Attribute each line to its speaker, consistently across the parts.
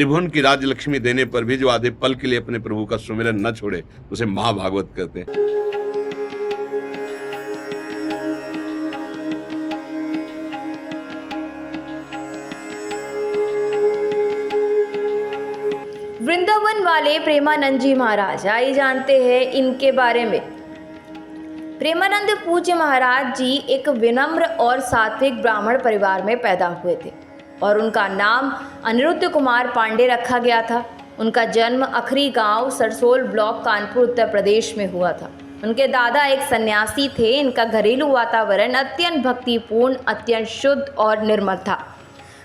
Speaker 1: त्रिभुवन की राज्य लक्ष्मी देने पर भी जो आधे पल के लिए अपने प्रभु का सुमिरन न छोड़े उसे महाभागवत कहते हैं।
Speaker 2: वृंदावन वाले प्रेमानंद जी महाराज, आइए जानते हैं इनके बारे में। प्रेमानंद पूज्य महाराज जी एक विनम्र और सात्विक ब्राह्मण परिवार में पैदा हुए थे और उनका नाम अनिरुद्ध कुमार पांडे रखा गया था। उनका जन्म अखरी गांव सरसोल ब्लॉक कानपुर उत्तर प्रदेश में हुआ था। उनके दादा एक सन्यासी थे। इनका घरेलू वातावरण अत्यंत भक्तिपूर्ण, अत्यंत शुद्ध और निर्मल था।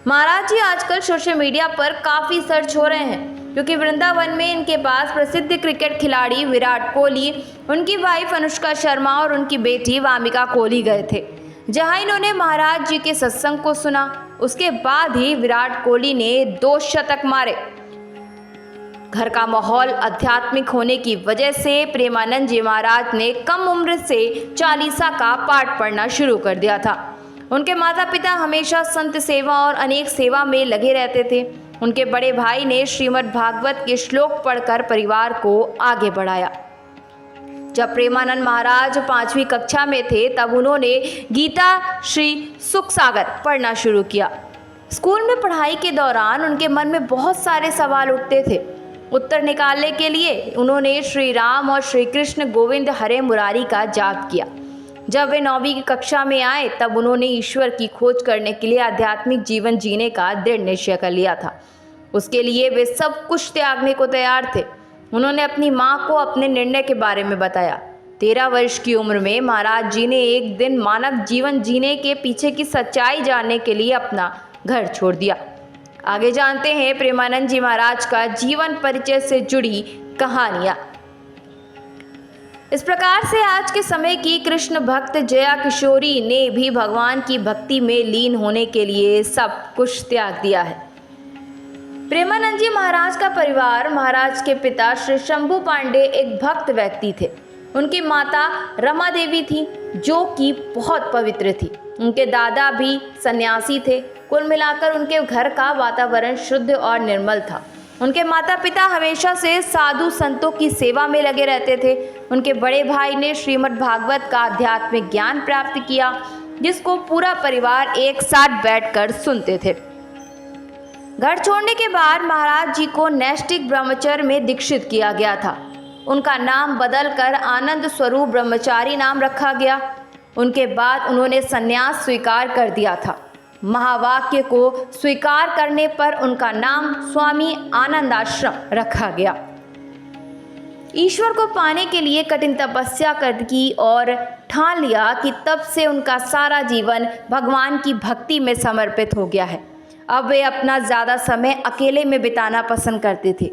Speaker 2: महाराज जी आजकल सोशल मीडिया पर काफ़ी सर्च हो रहे हैं क्योंकि वृंदावन में इनके पास प्रसिद्ध क्रिकेट खिलाड़ी विराट कोहली, उनकी वाइफ अनुष्का शर्मा और उनकी बेटी वामिका कोहली गए थे, जहां इन्होंने महाराज जी के सत्संग को सुना। उसके बाद ही विराट कोहली ने 2 शतक मारे। घर का माहौल आध्यात्मिक होने की वजह से प्रेमानंद जी महाराज ने कम उम्र से चालीसा का पाठ पढ़ना शुरू कर दिया था। उनके माता पिता हमेशा संत सेवा और अनेक सेवा में लगे रहते थे। उनके बड़े भाई ने श्रीमद् भागवत के श्लोक पढ़कर परिवार को आगे बढ़ाया। जब प्रेमानंद महाराज 5वीं कक्षा में थे तब उन्होंने गीता श्री सुख सागर पढ़ना शुरू किया। स्कूल में पढ़ाई के दौरान उनके मन में बहुत सारे सवाल उठते थे। उत्तर निकालने के लिए उन्होंने श्री राम और श्री कृष्ण गोविंद हरे मुरारी का जाप किया। जब वे 9वीं की कक्षा में आए तब उन्होंने ईश्वर की खोज करने के लिए आध्यात्मिक जीवन जीने का दृढ़ निश्चय कर लिया था। उसके लिए वे सब कुछ त्यागने को तैयार थे। उन्होंने अपनी माँ को अपने निर्णय के बारे में बताया। 13 वर्ष की उम्र में महाराज जी ने एक दिन मानव जीवन जीने के पीछे की सच्चाई जानने के लिए अपना घर छोड़ दिया। आगे जानते हैं प्रेमानंद जी महाराज का जीवन परिचय से जुड़ी कहानियाँ। इस प्रकार से आज के समय की कृष्ण भक्त जया किशोरी ने भी भगवान की भक्ति में लीन होने के लिए सब कुछ त्याग दिया है। प्रेमानंद जी महाराज का परिवार, महाराज के पिता श्री शंभू पांडे एक भक्त व्यक्ति थे। उनकी माता रमा देवी थी जो कि बहुत पवित्र थी। उनके दादा भी सन्यासी थे। कुल मिलाकर उनके घर का वातावरण शुद्ध और निर्मल था। उनके माता पिता हमेशा से साधु संतों की सेवा में लगे रहते थे। उनके बड़े भाई ने श्रीमद् भागवत का आध्यात्मिक ज्ञान प्राप्त किया जिसको पूरा परिवार एक साथ बैठकर सुनते थे। घर छोड़ने के बाद महाराज जी को नैष्ठिक ब्रह्मचर्य में दीक्षित किया गया था। उनका नाम बदलकर आनंद स्वरूप ब्रह्मचारी नाम रखा गया। उनके बाद उन्होंने संन्यास स्वीकार कर दिया था। महावाक्य को स्वीकार करने पर उनका नाम स्वामी आनंद आश्रम रखा गया। ईश्वर को पाने के लिए कठिन तपस्या कर की और ठान लिया कि तब से उनका सारा जीवन भगवान की भक्ति में समर्पित हो गया है। अब वे अपना ज़्यादा समय अकेले में बिताना पसंद करते थे।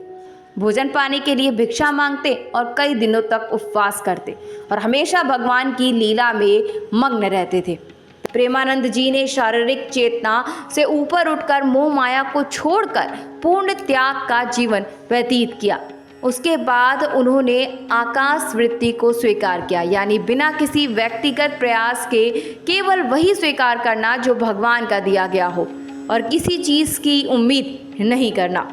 Speaker 2: भोजन पाने के लिए भिक्षा मांगते और कई दिनों तक उपवास करते और हमेशा भगवान की लीला में मग्न रहते थे। प्रेमानंद जी ने शारीरिक चेतना से ऊपर उठकर मोह माया को छोड़कर पूर्ण त्याग का जीवन व्यतीत किया। उसके बाद उन्होंने आकाश वृत्ति को स्वीकार किया, यानी बिना किसी व्यक्तिगत प्रयास के केवल वही स्वीकार करना जो भगवान का दिया गया हो और किसी चीज़ की उम्मीद नहीं करना।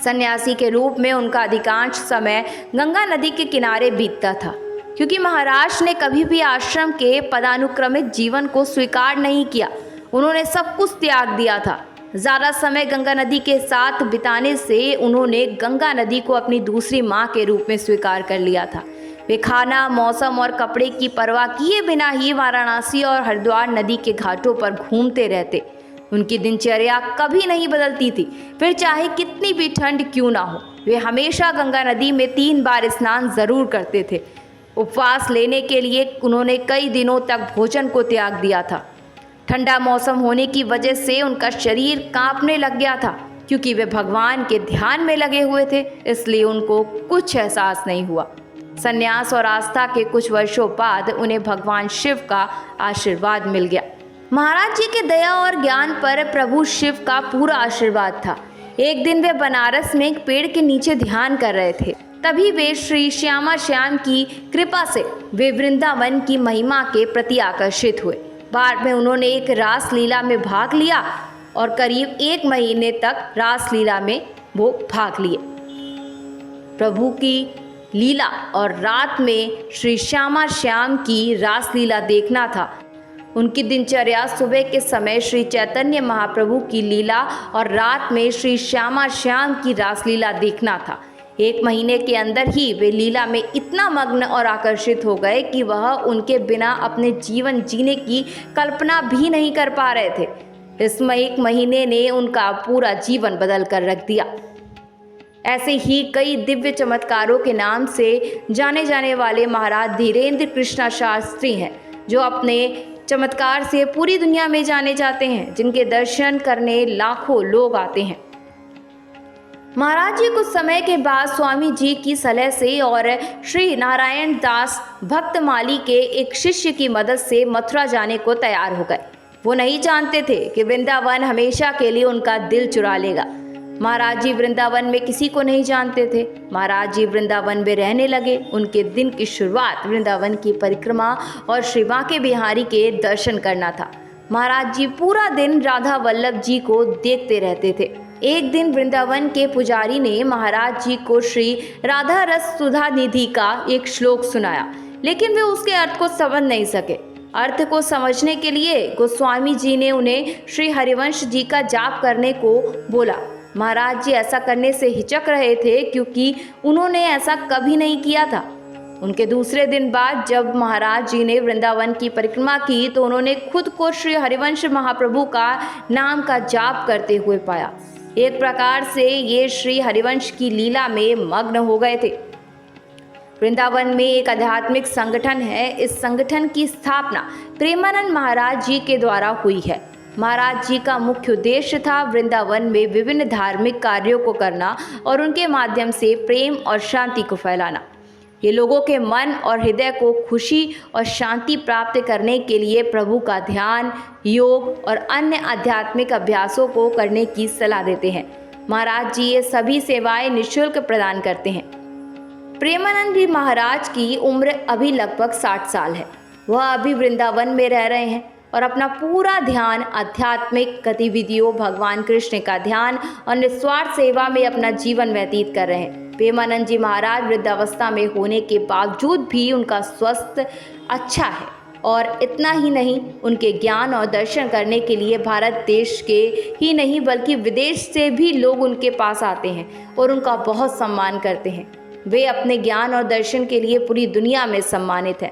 Speaker 2: सन्यासी के रूप में उनका अधिकांश समय गंगा नदी के किनारे बीतता था क्योंकि महाराज ने कभी भी आश्रम के पदानुक्रमित जीवन को स्वीकार नहीं किया। उन्होंने सब कुछ त्याग दिया था। ज़्यादा समय गंगा नदी के साथ बिताने से उन्होंने गंगा नदी को अपनी दूसरी माँ के रूप में स्वीकार कर लिया था। वे खाना, मौसम और कपड़े की परवाह किए बिना ही वाराणसी और हरिद्वार नदी के घाटों पर घूमते रहते। उनकी दिनचर्या कभी नहीं बदलती थी, फिर चाहे कितनी भी ठंड क्यों ना हो। वे हमेशा गंगा नदी में 3 बार स्नान ज़रूर करते थे। उपवास लेने के लिए उन्होंने कई दिनों तक भोजन को त्याग दिया था। ठंडा मौसम होने की वजह से उनका शरीर कांपने लग गया था। क्योंकि वे भगवान के ध्यान में लगे हुए थे, इसलिए उनको कुछ एहसास नहीं हुआ। संन्यास और आस्था के कुछ वर्षों बाद उन्हें भगवान शिव का आशीर्वाद मिल गया। महाराज जी के दया और ज्ञान पर प्रभु शिव का पूरा आशीर्वाद था। एक दिन वे बनारस में एक पेड़ के नीचे ध्यान कर रहे थे। तभी वे श्री श्यामा श्याम की कृपा से वे वृंदावन की महिमा के प्रति आकर्षित हुए। बाद में उन्होंने एक रास लीला में भाग लिया। और करीब 1 महीने तक रासलीला में वो भाग लिए। प्रभु की लीला और रात में श्री श्यामा श्याम की रासलीला देखना था। उनकी दिनचर्या सुबह के समय श्री चैतन्य महाप्रभु की लीला और रात में श्री श्यामा श्याम की रासलीला देखना था। 1 महीने के अंदर ही वे लीला में इतना मग्न और आकर्षित हो गए कि वह उनके बिना अपने जीवन जीने की कल्पना भी नहीं कर पा रहे थे। इस 1 महीने ने उनका पूरा जीवन बदल कर रख दिया। ऐसे ही कई दिव्य चमत्कारों के नाम से जाने जाने वाले महाराज धीरेन्द्र कृष्णा शास्त्री हैं, जो अपने चमत्कार से पूरी दुनिया में जाने जाते हैं, जिनके दर्शन करने लाखों लोग आते हैं। महाराज जी कुछ समय के बाद स्वामी जी की सलाह से और श्री नारायण दास भक्तमाली के एक शिष्य की मदद से मथुरा जाने को तैयार हो गए। वो नहीं जानते थे कि वृंदावन हमेशा के लिए उनका दिल चुरा लेगा। महाराज जी वृंदावन में किसी को नहीं जानते थे। महाराज जी वृंदावन में रहने लगे। उनके दिन की शुरुआत वृंदावन की परिक्रमा और श्री बांके बिहारी के दर्शन करना था। महाराज जी पूरा दिन राधा वल्लभ जी को देखते रहते थे। एक दिन वृंदावन के पुजारी ने महाराज जी को श्री राधा रस सुधा निधि का एक श्लोक सुनाया, लेकिन वे उसके अर्थ को समझ नहीं सके। अर्थ को समझने के लिए गोस्वामी जी ने उन्हें श्री हरिवंश जी का जाप करने को बोला। महाराज जी ऐसा करने से हिचक रहे थे, क्योंकि उन्होंने ऐसा कभी नहीं किया था। उनके दूसरे दिन बाद जब महाराज जी ने वृंदावन की परिक्रमा की तो उन्होंने खुद को श्री हरिवंश महाप्रभु का नाम का जाप करते हुए पाया। एक प्रकार से ये श्री हरिवंश की लीला में मग्न हो गए थे। वृंदावन में एक आध्यात्मिक संगठन है। इस संगठन की स्थापना प्रेमानंद महाराज जी के द्वारा हुई है। महाराज जी का मुख्य उद्देश्य था वृंदावन में विभिन्न धार्मिक कार्यों को करना और उनके माध्यम से प्रेम और शांति को फैलाना। ये लोगों के मन और हृदय को खुशी और शांति प्राप्त करने के लिए प्रभु का ध्यान, योग और अन्य आध्यात्मिक अभ्यासों को करने की सलाह देते हैं। महाराज जी ये सभी सेवाएं निःशुल्क प्रदान करते हैं। प्रेमानंद जी महाराज की उम्र अभी लगभग 60 साल है। वह अभी वृंदावन में रह रहे हैं और अपना पूरा ध्यान आध्यात्मिक गतिविधियों, भगवान कृष्ण का ध्यान और निस्वार्थ सेवा में अपना जीवन व्यतीत कर रहे हैं। प्रेमानंद जी महाराज वृद्धावस्था में होने के बावजूद भी उनका स्वास्थ्य अच्छा है और इतना ही नहीं, उनके ज्ञान और दर्शन करने के लिए भारत देश के ही नहीं बल्कि विदेश से भी लोग उनके पास आते हैं और उनका बहुत सम्मान करते हैं। वे अपने ज्ञान और दर्शन के लिए पूरी दुनिया में सम्मानित हैं।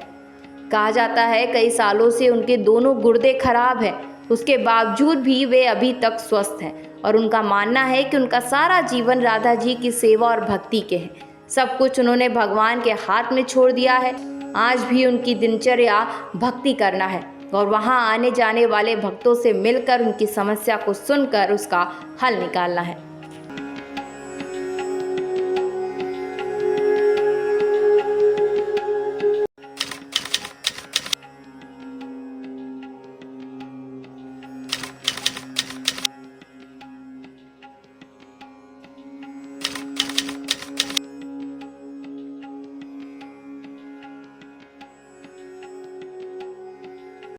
Speaker 2: कहा जाता है कई सालों से उनके दोनों गुर्दे खराब हैं, उसके बावजूद भी वे अभी तक स्वस्थ हैं और उनका मानना है कि उनका सारा जीवन राधा जी की सेवा और भक्ति के है। सब कुछ उन्होंने भगवान के हाथ में छोड़ दिया है। आज भी उनकी दिनचर्या भक्ति करना है और वहाँ आने जाने वाले भक्तों से मिलकर उनकी समस्या को सुनकर उसका हल निकालना है।